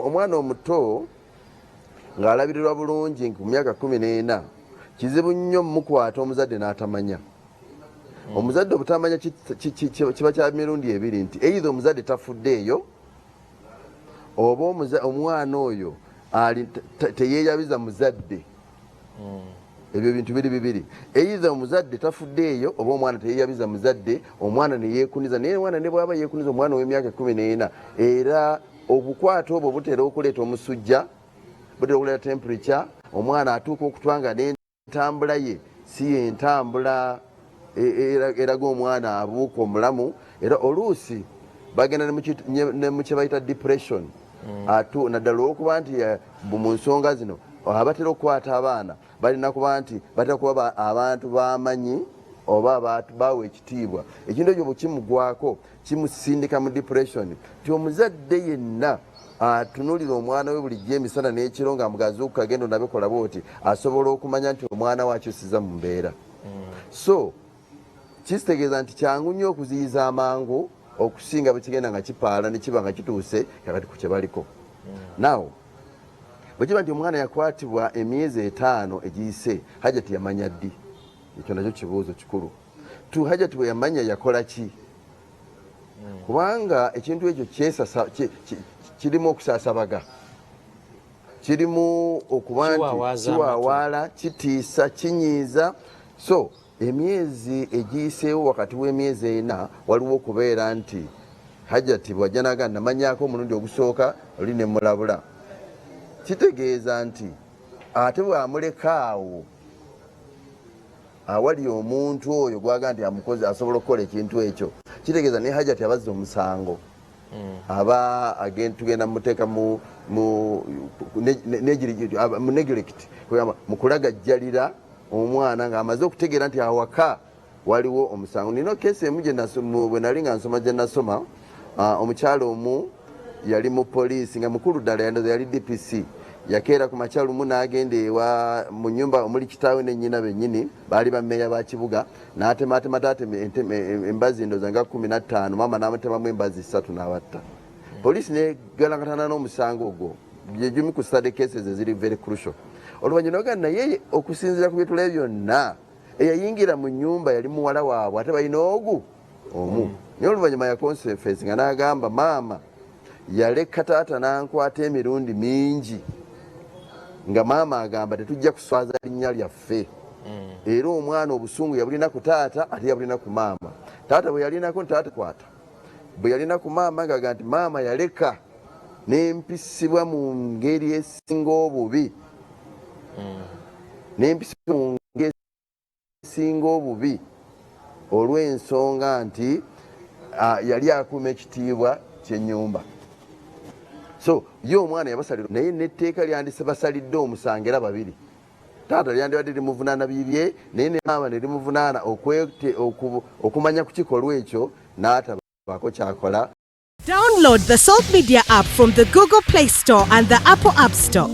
Omwana omuto ng'alabirirwa bulungi ku myaka 14 kizibu nnyo mukwata omuzadde n'atamanya. Omuzadde obutamanya kiba kya mirundi ebiri nti either omuzadde tafuddeeyo oba omwana oyo teyeeyabiza muzadde. Ebyo bintu bibiri. Either omuzadde tafuddeeyo oba omwana teyeeyabiza muzadde, omwana ne yeekuniza. Naye omwana ne bw'aba yeekuniza omwana w'emyaka 14 era obukwata obwo butera okuleeta omusujja, butera okuleeta temperature, omwana atuuka okutwanga n'entambula ye si yentambula eraga omwana abuuka omulamu, era oluusi bagenda ne mu kye bayita depression. Naddala olw'okuba nti mu nsonga zino abatera okukwata abaana balina kuba nti batera kuba abantu b'amanyi oba abantu bawa ekitiibwa. Ekintu ekyo bwe kimugwako kimusindika mu depression. Ti omuzadde yenna atunulira omwana we bulijjo emisana n'ekiro ng'amugazuuka genda onabikola bw'oti asobola okumanya nti omwana we akyusiza mu mbeera. So kisitegeeza nti kyangu nnyo okuziyiza amangu okusinga bwe kigenda nga kipaala ne kiba nga kituuse kakati ku kye baliko. Now bwe kiba nti omwana yakwatibwa emyezi 5 egiyise, Hajji yamanya ddi? Ekyo nakyo kibuuzo kikulu. Hajji bwe yamanya yakola ki? Kubanga ekintu ekyo kirimu okusaasabaga, kirimu okuba nti kiwaawaala, kitiisa, kinyiiza. So emyezi egiyiseewo wakati w'emyezi 4 waliwo okubeera nti Hajji bw'ajja n'agamba namanyaako omulundi ogusooka oli ne mulabula. Kitegeeza nti ate bw'amuleka awo awali omuntu oyo gw'agamba nti amukozi asobola okukola ekintu ekyo, kitegeeza ne Hajji abazza omusango. Aba tugenda muteeka mu neglect, mu kulagajjalira omwana ng'amaze okutegeera nti awaka waliwo omusango. Nina keesi emu bwe nali nga nsoma gye nasoma, omukyalo omu yali mu poliisi nga mukulu ddala yali DPC. Yakeera ku makya lumu n'agenda ewa mu nnyumba omuli kitaawe ne nnyina bennyini, baali bammeeya ba kibuga, n'atematema taate embazi ndoza nga 15, maama n'amatemamu embazi 3 n'abatta. Poliisi negalakatana n'omusango ogwo. Bye gimu ku study cases eziri very crucial. Oluvannyuma n'ogamba naye okusinziira ku byetulabe byonna eyayingira mu nnyumba yali muwala waabwe ate balina omu. Naye oluvannyuma yakonfesi nga n'agamba maama yaleka taata n'ankwata emirundi mingi nga maama agamba tetujja kuswaza linnya lyaffe. Era omwana obusungu yabulina ku taata ate yabulina ku maama. Taata bwe yalinako taata kwata, bwe yalina ku maama ng'agamba nti maama yaleka n'empisibwa mu ngeri esinga obubi, n'empisibwa mu ngeri esinga obubi olw'ensonga nti yali akuuma ekitiibwa ky'ennyumba. So ye omwana yabasalira, naye n'etteeka lyandise basalidde omusango era babiri. Taata lyandibadde limuvunaana bibye, naye ne maama ne limuvunaana okumanya ku kikolwa ekyo n'atabaako kyakola. Download the Salt Media app from the Google Play Store and the Apple App Store.